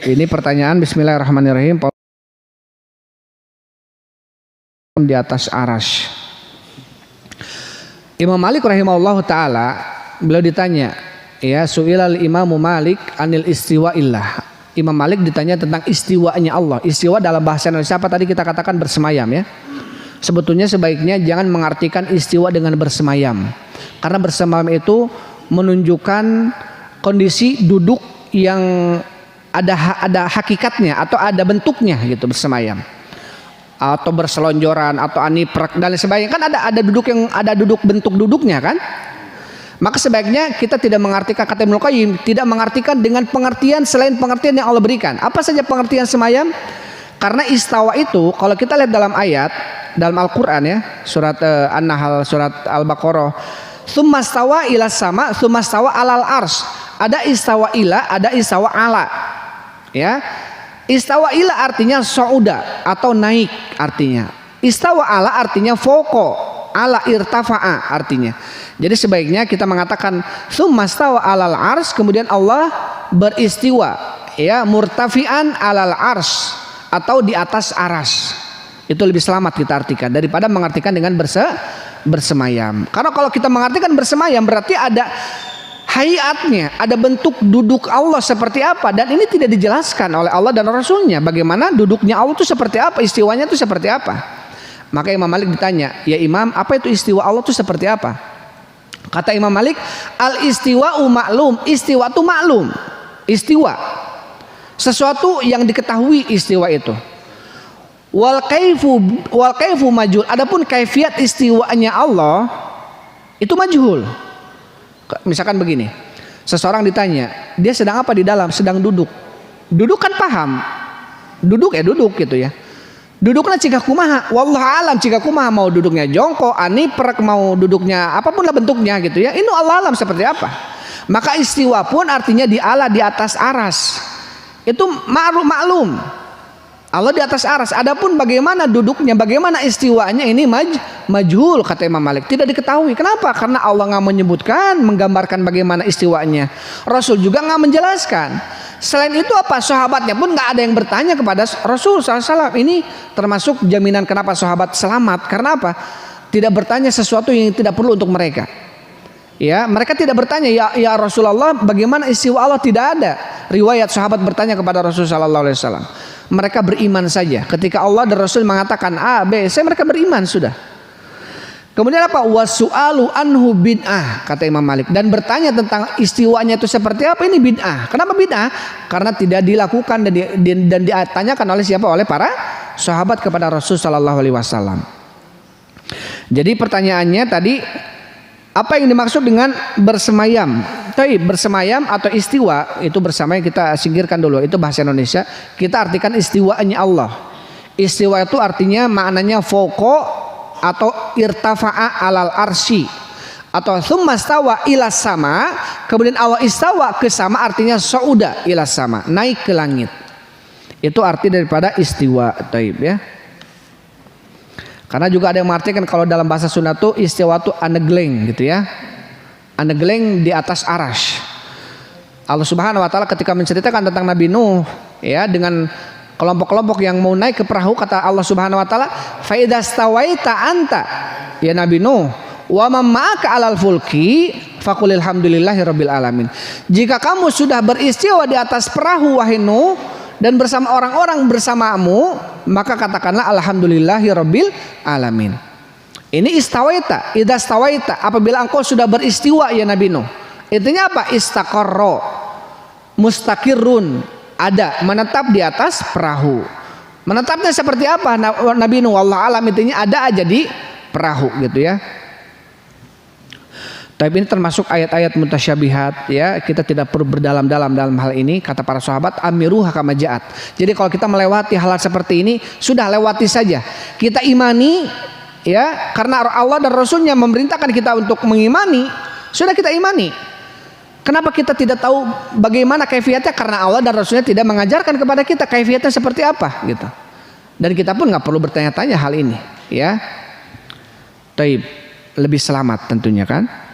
ini pertanyaan. Bismillahirrahmanirrahim. Di atas aras. Imam Malik rahimahullah taala, beliau ditanya, ya, su'ilal Imamu Malik anil istiwa'illah. Imam Malik ditanya tentang istiwanya Allah. Istiwa dalam bahasa Indonesia apa tadi kita katakan? Bersemayam, ya. Sebetulnya sebaiknya jangan mengartikan istiwa dengan bersemayam, karena bersemayam itu menunjukkan kondisi duduk yang ada hakikatnya atau ada bentuknya gitu, bersemayam atau berselonjoran atau aniprek dan sebagainya, kan ada duduk yang ada duduk bentuk duduknya kan. Maka sebaiknya kita tidak mengartikan, kata Ibnu Qayyim, tidak mengartikan dengan pengertian selain pengertian yang Allah berikan. Apa saja pengertian semayam? Karena istawa itu kalau kita lihat dalam ayat dalam Al-Qur'an, ya, surat An-Nahl, surat Al-Baqarah, tsummastawa ila sama, tsummastawa alal ars. Ada istawa ila, ada istawa ala. Ya. Istawa ila artinya sauda atau naik artinya. Istawa ala artinya foko, ala irtafa'a artinya. Jadi sebaiknya kita mengatakan tsummastawa alal ars, kemudian Allah beristiwa, ya, murtafi'an alal ars atau di atas aras. Itu lebih selamat kita artikan daripada mengartikan dengan bersemayam. Karena kalau kita mengartikan bersemayam berarti ada hayatnya, ada bentuk duduk Allah seperti apa, dan ini tidak dijelaskan oleh Allah dan Rasulnya. Bagaimana duduknya Allah itu seperti apa, istiwanya itu seperti apa. Maka Imam Malik ditanya, ya Imam, apa itu istiwa Allah itu seperti apa? Kata Imam Malik, al istiwa'u maklum. Istiwa itu maklum. Istiwa sesuatu yang diketahui istiwa itu. Wal kaifu majhul. Adapun kaifiat istiwanya Allah itu majhul. Misalkan begini, seseorang ditanya, dia sedang apa di dalam? Sedang duduk. Duduk kan paham. Duduk ya duduk gitu ya. Duduknya cika kumaha, wallahu alam cika kumaha, mau duduknya jongkok, aniprek, mau duduknya apapun lah bentuknya gitu ya. Ini Allah alam seperti apa. Maka istiwa pun artinya di ala, di atas aras. Itu maklum. Allah di atas aras. Adapun bagaimana duduknya, bagaimana istiwanya, ini majhul kata Imam Malik, tidak diketahui. Kenapa? Karena Allah nggak menyebutkan, menggambarkan bagaimana istiwanya. Rasul juga nggak menjelaskan. Selain itu apa? Sahabatnya pun nggak ada yang bertanya kepada Rasul SAW. Ini termasuk jaminan kenapa sahabat selamat. Karena apa? Tidak bertanya sesuatu yang tidak perlu untuk mereka. Ya, mereka tidak bertanya, ya Rasulullah, bagaimana istiwa Allah? Tidak ada riwayat sahabat bertanya kepada Rasulullah SAW. Mereka beriman saja. Ketika Allah dan Rasul mengatakan A, B, C, mereka beriman sudah. Kemudian apa? Wasu'alu anhu bid'ah, kata Imam Malik. Dan bertanya tentang istiwanya itu seperti apa, ini bid'ah. Kenapa bid'ah? Karena tidak dilakukan dan ditanyakan oleh siapa? Oleh para sahabat kepada Rasul Sallallahu Alaihi Wasallam. Jadi pertanyaannya tadi, apa yang dimaksud dengan bersemayam? Tapi bersemayam atau istiwa itu bersama, yang kita singkirkan dulu, itu bahasa Indonesia. Kita artikan istiwanya Allah. Istiwa itu artinya maknanya foko atau irtafa'a alal arsy, atau tsummastawa ila sama, kemudian Allah istawa ke sama, artinya sauda ila sama, naik ke langit. Itu arti daripada istiwa. Taib, ya. Karena juga ada yang mengartikan kalau dalam bahasa Sunda tuh istiwa itu anegleng gitu ya. Anegleng di atas aras. Allah Subhanahu wa taala ketika menceritakan tentang Nabi Nuh, ya, dengan kelompok-kelompok yang mau naik ke perahu, kata Allah Subhanahu wa taala, fa idzastawaita anta, ya Nabi Nuh, wa man ma'aka alal fulki faqulil hamdulillahirabbil alamin. Jika kamu sudah beristiwa di atas perahu wahai Nuh, dan bersama orang-orang bersamamu, maka katakanlah alhamdulillahirabbil alamin. Ini istawaita, idza stawaita, apabila engkau sudah beristiwa ya Nabi Nuh. Intinya apa? Istaqarra, mustaqirrun, ada, menetap di atas perahu. Menetapnya seperti apa Nabi Nuh? Wallahu alam, intinya ada aja di perahu gitu ya. Tapi ini termasuk ayat-ayat mutasyabihat, ya, kita tidak perlu berdalam-dalam dalam hal ini. Kata para sahabat, amiruha kama ja'at. Jadi kalau kita melewati hal seperti ini, sudah lewati saja. Kita imani, ya, karena Allah dan Rasulnya memerintahkan kita untuk mengimani, sudah kita imani. Kenapa kita tidak tahu bagaimana kaifiatnya? Karena Allah dan Rasulnya tidak mengajarkan kepada kita kaifiatnya seperti apa gitu. Dan kita pun nggak perlu bertanya-tanya hal ini, ya. Taib, lebih selamat tentunya kan.